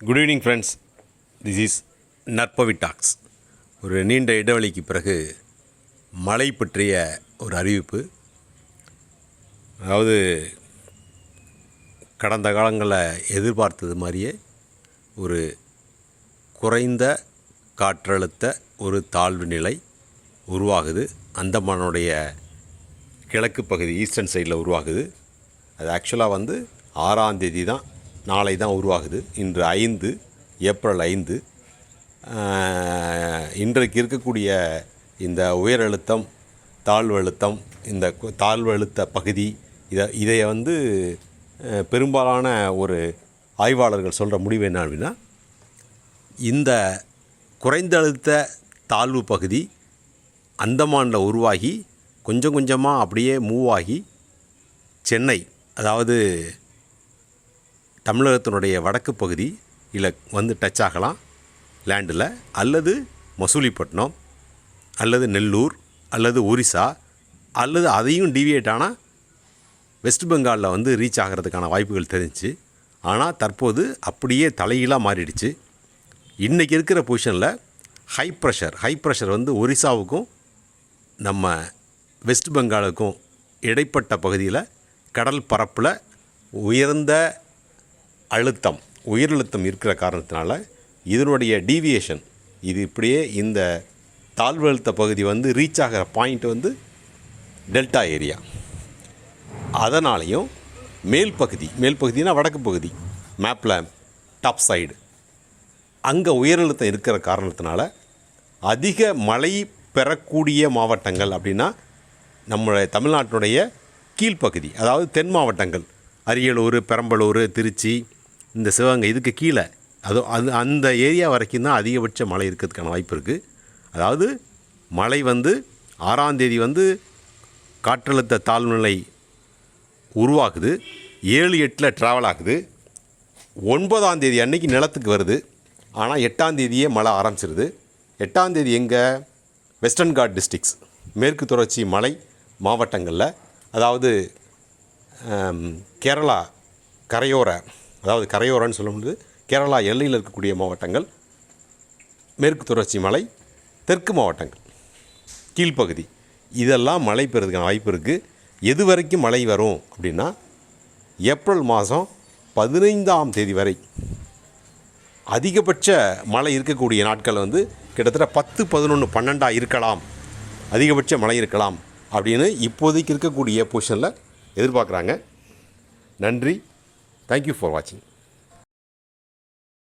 Good evening friends, this is Narpavi tax. ஒரு நீண்ட இடைவெளிக்கு பிறகு மழை பற்றிய ஒரு அறிவிப்பு. அதாவது கடந்த காலங்களில் எதிர்பார்த்தது மாதிரியே ஒரு குறைந்த காற்றழுத்த ஒரு தாழ்வு நிலை உருவாகுது. அந்தமானுடைய கிழக்கு பகுதி ஈஸ்டர்ன் சைடில் உருவாகுது. அது ஆக்சுவலாக 6ஆம் தேதி தான், நாளை தான் உருவாகுது. இன்று 5 ஏப்ரல் 5. இன்றைக்கு இருக்கக்கூடிய இந்த உயரழுத்தம், தாழ்வு அழுத்தம், இந்த தாழ்வு அழுத்த பகுதி இதை பெரும்பாலான ஒரு ஆய்வாளர்கள் சொல்கிற முடிவு என்ன அப்படின்னா, இந்த குறைந்த அழுத்த தாழ்வு பகுதி அந்தமானில் உருவாகி கொஞ்சம் கொஞ்சமாக அப்படியே மூவ் ஆகி சென்னை, அதாவது தமிழகத்தினுடைய வடக்கு பகுதி இதில் டச் ஆகலாம் லேண்டில், அல்லது மசூலிப்பட்டினம், அல்லது நெல்லூர், அல்லது ஒரிசா, அல்லது அதையும் டீவியேட் ஆனால் வெஸ்ட் பெங்காலில் ரீச் ஆகிறதுக்கான வாய்ப்புகள் தெரிஞ்சிச்சு. ஆனால் தற்போது அப்படியே தலைகீழாக மாறிடுச்சு. இன்றைக்கி இருக்கிற பொசிஷனில் ஹை ப்ரெஷர் ஒரிசாவுக்கும் நம்ம வெஸ்ட் பெங்காலுக்கும் இடைப்பட்ட பகுதியில் கடல் பரப்பில் உயரழுத்தம் இருக்கிற காரணத்தினால இதனுடைய டீவியேஷன், இது இப்படியே இந்த தாழ்வு அழுத்த பகுதி ரீச் ஆகிற பாயிண்ட் டெல்டா ஏரியா. அதனாலையும் மேல் பகுதினா வடக்கு பகுதி, மேப்பில் டாப் சைடு, அங்கே உயரழுத்தம் இருக்கிற காரணத்தினால அதிக மழை பெறக்கூடிய மாவட்டங்கள் அப்படின்னா நம்மளுடைய தமிழ்நாட்டினுடைய கீழ்ப்பகுதி, அதாவது தென் மாவட்டங்கள், அரியலூர், பெரம்பலூர், திருச்சி, இந்த சிவகங்கை, இதுக்கு கீழே அந்த ஏரியா வரைக்கும் தான் அதிகபட்ச மழை இருக்கிறதுக்கான வாய்ப்பு இருக்குது. அதாவது மழை 6ஆம் தேதி காற்றழுத்த தாழ்வுநிலை உருவாகுது, 7-8 ட்ராவல் ஆகுது, 9ஆம் தேதி அன்னைக்கு நிலத்துக்கு வருது. ஆனால் 8ஆம் தேதியே மழை ஆரம்பிச்சிருது. 8ஆம் தேதி எங்கே? வெஸ்டர்ன் காட் டிஸ்ட்ரிக்ஸ், மேற்கு தொடர்ச்சி மலை மாவட்டங்களில், அதாவது கேரளா கரையோரன்னு சொல்ல முடியுது, கேரளா எல்லையில் இருக்கக்கூடிய மாவட்டங்கள், மேற்கு தொடர்ச்சி மலை, தெற்கு மாவட்டங்கள், கீழ்ப்பகுதி, இதெல்லாம் மழை பெறதுக்கான வாய்ப்பு இருக்குது. எது வரைக்கும் மழை வரும் அப்படின்னா ஏப்ரல் மாதம் 15ஆம் தேதி வரை அதிகபட்ச மழை இருக்கக்கூடிய நாட்கள் கிட்டத்தட்ட 10, 11, 12 இருக்கலாம், அதிகபட்ச மழை இருக்கலாம் அப்படின்னு இப்போதைக்கு இருக்கக்கூடிய பொசிஷனில் எதிர்பார்க்குறாங்க. நன்றி. தேங்க்யூ ஃபார் வாட்சிங்.